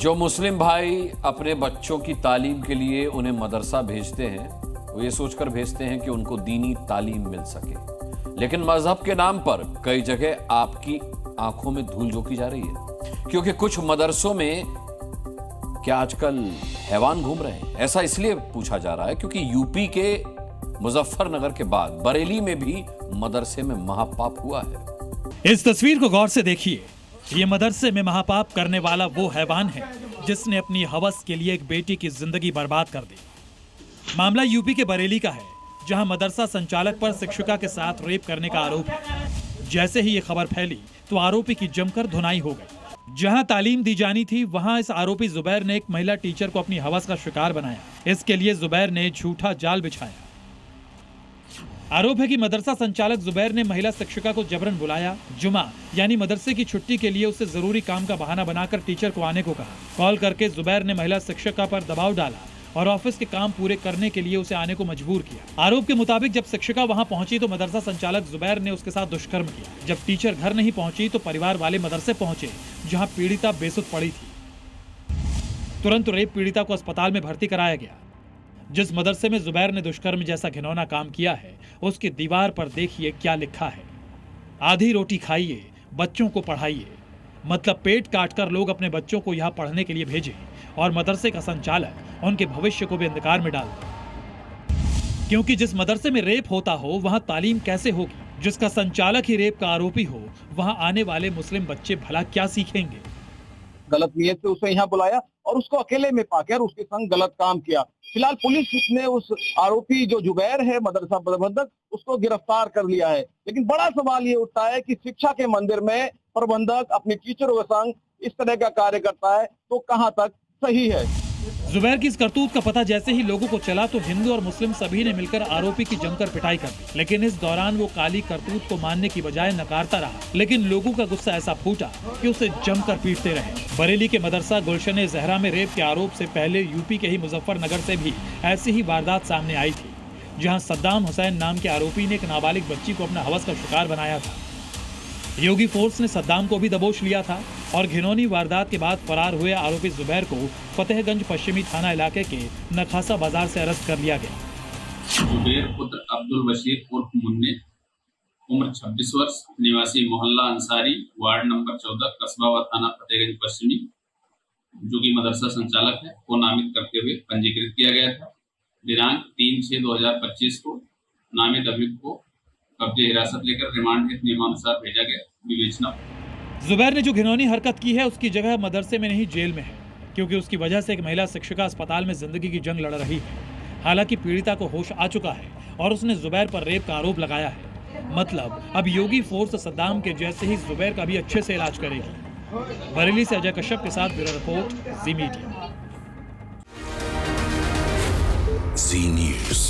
जो मुस्लिम भाई अपने बच्चों की तालीम के लिए उन्हें मदरसा भेजते हैं, वो ये सोचकर भेजते हैं कि उनको दीनी तालीम मिल सके, लेकिन मजहब के नाम पर कई जगह आपकी आंखों में धूल झोंकी जा रही है। क्योंकि कुछ मदरसों में क्या आजकल हैवान घूम रहे हैं। ऐसा इसलिए पूछा जा रहा है क्योंकि यूपी के मुजफ्फरनगर के बाद बरेली में भी मदरसे में महापाप हुआ है। इस तस्वीर को गौर से देखिए। ये मदरसे में महापाप करने वाला वो हैवान है जिसने अपनी हवस के लिए एक बेटी की जिंदगी बर्बाद कर दी। मामला यूपी के बरेली का है, जहां मदरसा संचालक पर शिक्षिका के साथ रेप करने का आरोप है। जैसे ही ये खबर फैली तो आरोपी की जमकर धुनाई हो गई। जहां तालीम दी जानी थी, वहां इस आरोपी जुबैर ने एक महिला टीचर को अपनी हवस का शिकार बनाया। इसके लिए जुबैर ने झूठा जाल बिछाया। आरोप है कि मदरसा संचालक जुबैर ने महिला शिक्षिका को जबरन बुलाया। जुमा यानी मदरसे की छुट्टी के लिए उसे जरूरी काम का बहाना बनाकर टीचर को आने को कहा। कॉल करके जुबैर ने महिला शिक्षिका पर दबाव डाला और ऑफिस के काम पूरे करने के लिए उसे आने को मजबूर किया। आरोप के मुताबिक जब शिक्षिका वहां पहुंची तो मदरसा संचालक जुबैर ने उसके साथ दुष्कर्म किया। जब टीचर घर नहीं पहुंची तो परिवार वाले मदरसे पहुंचे, जहां पीड़िता बेसुध पड़ी थी। तुरंत रेप पीड़िता को अस्पताल में भर्ती कराया गया। जिस मदरसे में जुबैर ने दुष्कर्म जैसा घिनौना काम किया है, उसकी दीवार पर देखिए क्या लिखा है। आधी रोटी खाइए, बच्चों को पढ़ाइए। मतलब पेट काटकर लोग अपने बच्चों को यहाँ पढ़ने के लिए भेजें और मदरसे का संचालक उनके भविष्य को भी अंधकार में डाल दे। क्योंकि जिस मदरसे में रेप होता हो वहाँ तालीम कैसे होगी? जिसका संचालक ही रेप का आरोपी हो, वहाँ आने वाले मुस्लिम बच्चे भला क्या सीखेंगे? गलत नीयत से उसे यहाँ बुलाया और उसको अकेले में पाकर उसके संग गलत काम किया। फिलहाल पुलिस ने उस आरोपी जो जुबैर है मदरसा प्रबंधक, उसको गिरफ्तार कर लिया है। लेकिन बड़ा सवाल ये उठता है कि शिक्षा के मंदिर में प्रबंधक अपने टीचरों के संग इस तरह का कार्य करता है तो कहां तक सही है। जुबैर की इस करतूत का पता जैसे ही लोगों को चला तो हिंदू और मुस्लिम सभी ने मिलकर आरोपी की जमकर पिटाई कर दी। लेकिन इस दौरान वो काली करतूत को मानने की बजाय नकारता रहा। लेकिन लोगों का गुस्सा ऐसा फूटा कि उसे जमकर पीटते रहे। बरेली के मदरसा गुलशन जहरा में रेप के आरोप से पहले यूपी के ही मुजफ्फरनगर से भी ऐसी ही वारदात सामने आई थी, जहाँ सद्दाम हुसैन नाम के आरोपी ने एक नाबालिग बच्ची को अपना हवस का शिकार बनाया था। योगी फोर्स ने सद्दाम को भी दबोच लिया था और घिनौनी वारदात के बाद फरार हुए आरोपी जुबैर को फतेहगंज पश्चिमी थाना इलाके के नखासा बाजार से अरेस्ट कर लिया गया। जुबैर पुत्र अब्दुल बशीर उर्फ मुन्ने, उम्र 26 वर्ष, निवासी मोहल्ला अंसारी, वार्ड नंबर 14, कस्बा व थाना फतेहगंज पश्चिमी, जो कि मदरसा संचालक है, को नामित करते हुए पंजीकृत किया गया था। दिनांक 3/6/2025 को नामित अभियुक्त को कब्जे हिरासत लेकर रिमांड हेतु नियमानुसार भेजा गया विवेचना। जुबैर ने जो घिनौनी हरकत की है उसकी जगह मदरसे में नहीं जेल में है, क्योंकि उसकी वजह से एक महिला शिक्षिका अस्पताल में जिंदगी की जंग लड़ रही है। हालांकि पीड़िता को होश आ चुका है और उसने जुबैर पर रेप का आरोप लगाया है। मतलब अब योगी फोर्स सद्दाम के जैसे ही जुबैर का भी अच्छे से इलाज करेगी। बरेली से अजय कश्यप के साथ ब्यूरो रिपोर्ट, जी मीडिया। जी न्यूज़।